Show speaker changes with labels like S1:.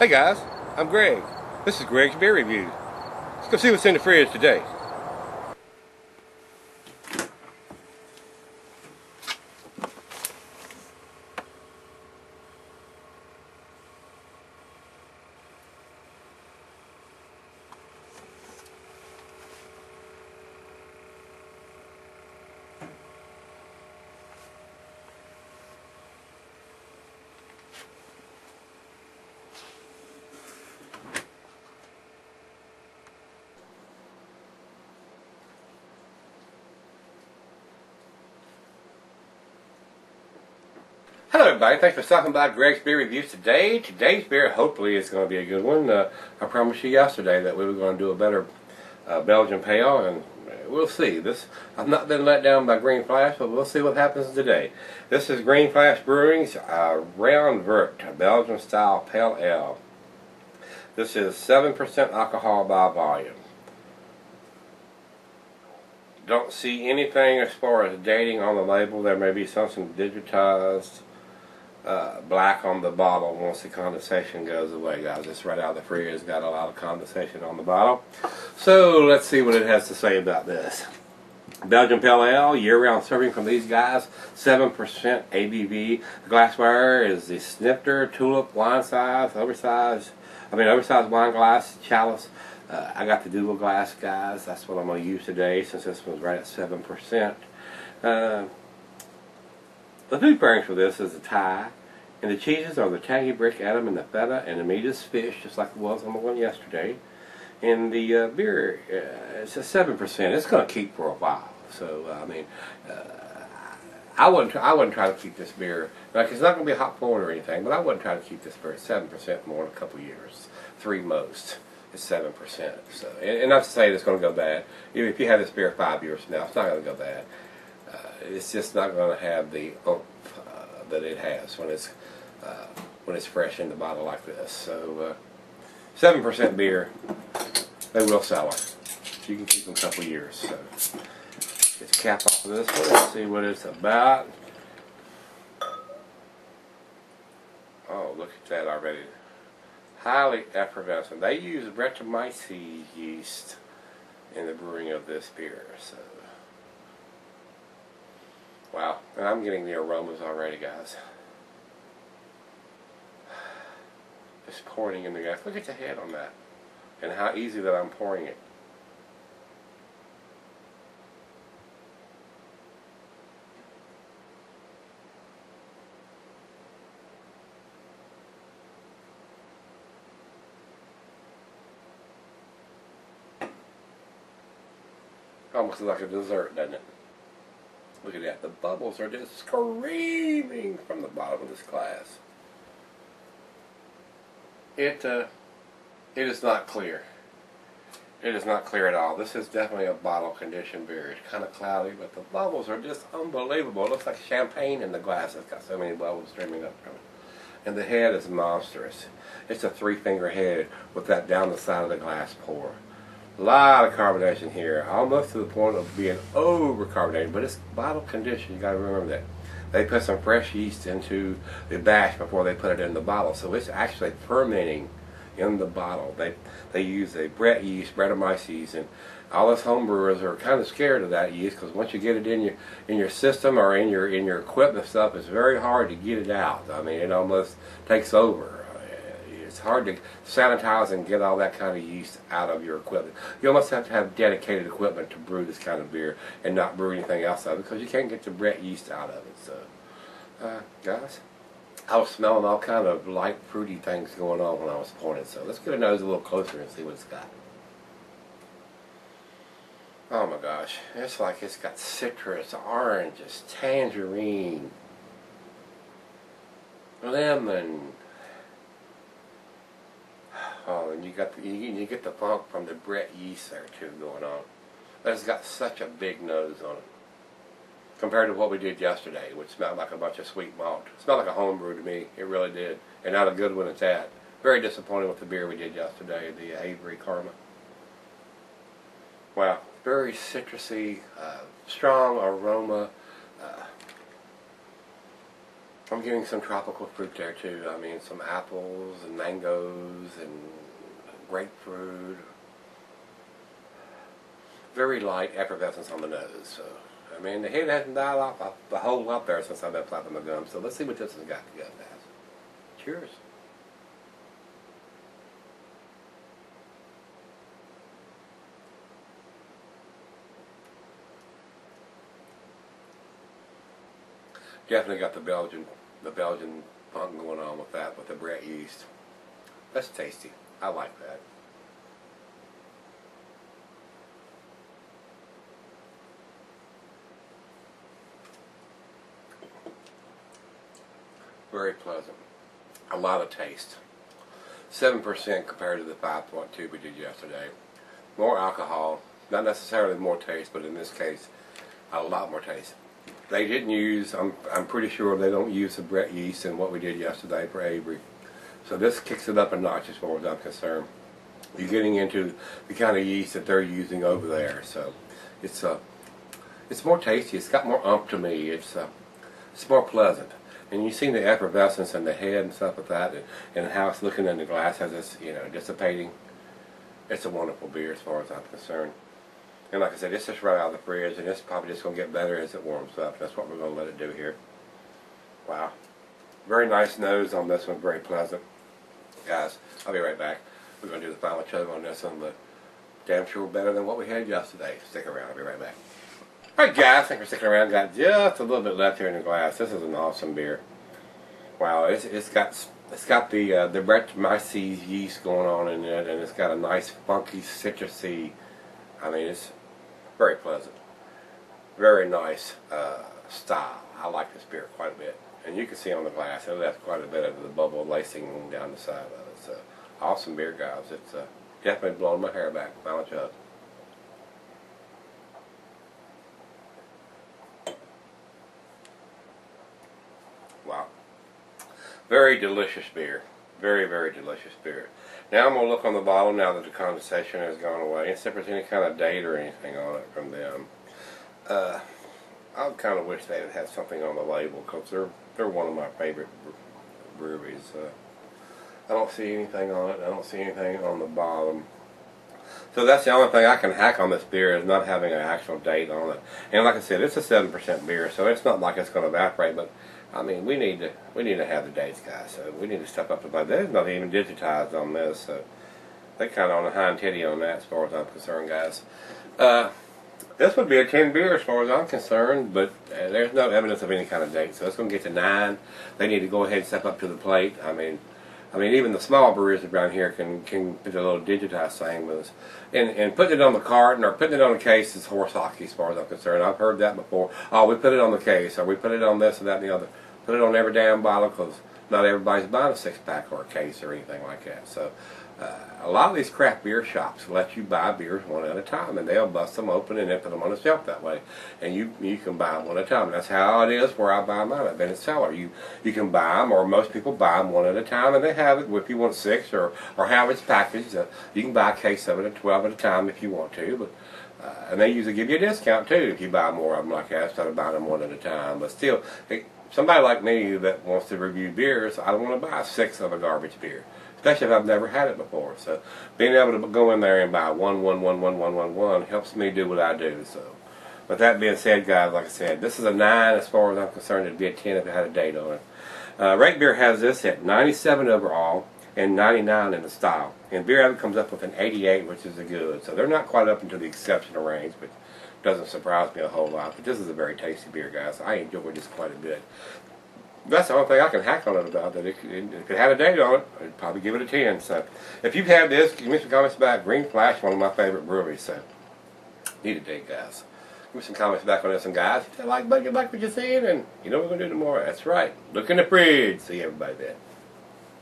S1: Hey guys, I'm Greg. This is Greg's Beer Review. Let's go see what's in the fridge today. Hello everybody, thanks for stopping by Greg's Beer Reviews today. Today's beer hopefully is going to be a good one. I promised you yesterday that we were going to do a better Belgian Pale, and we'll see. I've not been let down by Green Flash, but we'll see what happens today. This is Green Flash Brewing's Rayon Vert Belgian style Pale Ale. This is 7% alcohol by volume. Don't see anything as far as dating on the label. There may be something digitized black on the bottle once the condensation goes away, guys. It's right out of the freezer. It's got a lot of condensation on the bottle. So let's see what it has to say about this. Belgian Pale Ale, year-round serving from these guys, 7% ABV. The glassware is the Snifter Tulip wine size, oversized wine glass chalice. I got the dual glass, guys. That's what I'm going to use today since this one's right at 7%. The food pairings for this is the Thai, and the cheeses are the tangy brick Adam and the feta, and the meat is fish, just like it was on the one yesterday. And the beer, it's a 7%. It's going to keep for a while. So I mean, I wouldn't try to keep this beer. Like, it's not going to be hot pouring or anything, but I wouldn't try to keep this beer at 7% more than a couple years, 3 most. It's 7%. So, and not to say it's going to go bad. Even if you have this beer 5 years from now, it's not going to go bad. It's just not going to have the oomph that it has when it's fresh in the bottle like this. So 7% beer, they will sell it. You can keep them a couple years. So let's cap off of this one and see what it's about. Oh, look at that already. Highly effervescent. They use Brettanomyces yeast in the brewing of this beer. So, wow. And I'm getting the aromas already, guys. Just pouring in the gas. Look at the head on that. And how easy that I'm pouring it. Almost like a dessert, doesn't it? Look at that. The bubbles are just screaming from the bottom of this glass. It is not clear. It is not clear at all. This is definitely a bottle conditioned beer. It's kind of cloudy, but the bubbles are just unbelievable. It looks like champagne in the glass. It's got so many bubbles streaming up from it. And the head is monstrous. It's a 3-finger head with that down the side of the glass pour. A lot of carbonation here, almost to the point of being over-carbonated, but it's bottle conditioned. You got to remember that. They put some fresh yeast into the batch before they put it in the bottle, so it's actually fermenting in the bottle. They use a Brett yeast, Brettanomyces, and all us home brewers are kind of scared of that yeast because once you get it in your system or in your equipment stuff, it's very hard to get it out. I mean, it almost takes over. It's hard to sanitize and get all that kind of yeast out of your equipment. You almost have to have dedicated equipment to brew this kind of beer and not brew anything else out of it because you can't get the Brett yeast out of it. So, guys, I was smelling all kind of light fruity things going on when I was pouring it. So let's get a nose a little closer and see what it's got. Oh my gosh, it's like it's got citrus, oranges, tangerine, lemon. Oh, and you get the funk from the Brett yeast there too going on. But it's got such a big nose on it compared to what we did yesterday, which smelled like a bunch of sweet malt. It smelled like a homebrew to me. It really did, and not a good one at that. Very disappointed with the beer we did yesterday, the Avery Karma. Wow, very citrusy, strong aroma. I'm getting some tropical fruit there too. I mean, some apples and mangoes and grapefruit. Very light effervescence on the nose. So, I mean, the head hasn't died off a whole lot there since I've been flapping my gums. So let's see what this has got to go, guys. Cheers. Definitely got the Belgian funk going on with that, with the Brett yeast. That's tasty. I like that. Very pleasant. A lot of taste. 7% compared to the 5.2 we did yesterday. More alcohol, not necessarily more taste, but in this case, a lot more taste. They didn't use, I'm pretty sure they don't use the Brett yeast in what we did yesterday for Avery. So this kicks it up a notch as far as I'm concerned. You're getting into the kind of yeast that they're using over there. So it's more tasty. It's got more umph to me. It's more pleasant. And you see the effervescence in the head and stuff like that, and how it's looking in the glass as it's, you know, dissipating. It's a wonderful beer as far as I'm concerned. And like I said, it's just right out of the fridge, and it's probably just going to get better as it warms up. That's what we're going to let it do here. Wow. Very nice nose on this one, very pleasant. Guys, I'll be right back. We're going to do the final chug on this one, but damn sure better than what we had yesterday. Stick around, I'll be right back. Alright guys, thanks for sticking around. Got just a little bit left here in the glass. This is an awesome beer. Wow, it's got the Brett yeast going on in it, and it's got a nice funky citrusy. I mean, it's very pleasant, very nice style. I like this beer quite a bit, and you can see on the glass it left quite a bit of the bubble lacing down the side of it. It's awesome beer, guys. It's definitely blowing my hair back. Final chug. Wow. Very delicious beer. Very, very delicious beer. Now I'm going to look on the bottle now that the condensation has gone away, and see if there's any kind of date or anything on it from them. I kind of wish they had something on the label, because they're one of my favorite breweries. I don't see anything on it. I don't see anything on the bottom. So that's the only thing I can hack on this beer, is not having an actual date on it. And like I said, it's a 7% beer, so it's not like it's going to evaporate, but I mean, we need to have the dates, guys. So we need to step up to that. There's nothing even digitized on this, so they're kind of on the hind titty on that, as far as I'm concerned, guys. This would be a 10 beer as far as I'm concerned, but there's no evidence of any kind of date, so it's going to get to 9. They need to go ahead and step up to the plate. I mean, even the small breweries around here can put a little digitized thing with us. And putting it on the carton or putting it on the case is horse hockey as far as I'm concerned. I've heard that before. Oh, we put it on the case, or we put it on this and that and the other. Put it on every damn bottle, because not everybody's buying a 6-pack or a case or anything like that. So a lot of these craft beer shops let you buy beers one at a time, and they'll bust them open and then put them on the shelf that way. And you can buy them one at a time. And that's how it is where I buy mine at Bennett Cellar. You can buy them, or most people buy them one at a time, and they have it if you want 6 or how it's packaged. You can buy a case of it at 12 at a time if you want to, but and they usually give you a discount too if you buy more of them like that instead of buying them one at a time. But still, somebody like me that wants to review beers, I don't want to buy 6 of a garbage beer, especially if I've never had it before. So being able to go in there and buy one helps me do what I do. So with that being said, guys, like I said, this is a 9 as far as I'm concerned. It'd be a 10 if it had a date on it. Rate Beer has this at 97 overall and 99 in the style. And Beer Advocate comes up with an 88, which is a good. So they're not quite up into the exceptional range, but doesn't surprise me a whole lot. But this is a very tasty beer, guys. I enjoy this quite a bit. That's the only thing I can hack on it about. That if it had a date on it, I'd probably give it a 10. So if you've had this, give me some comments back. Green Flash, one of my favorite breweries. So need a date, guys. Give me some comments back on this one, guys. If you like what you're seeing, and you know what we're going to do tomorrow. That's right. Look in the fridge. See everybody then.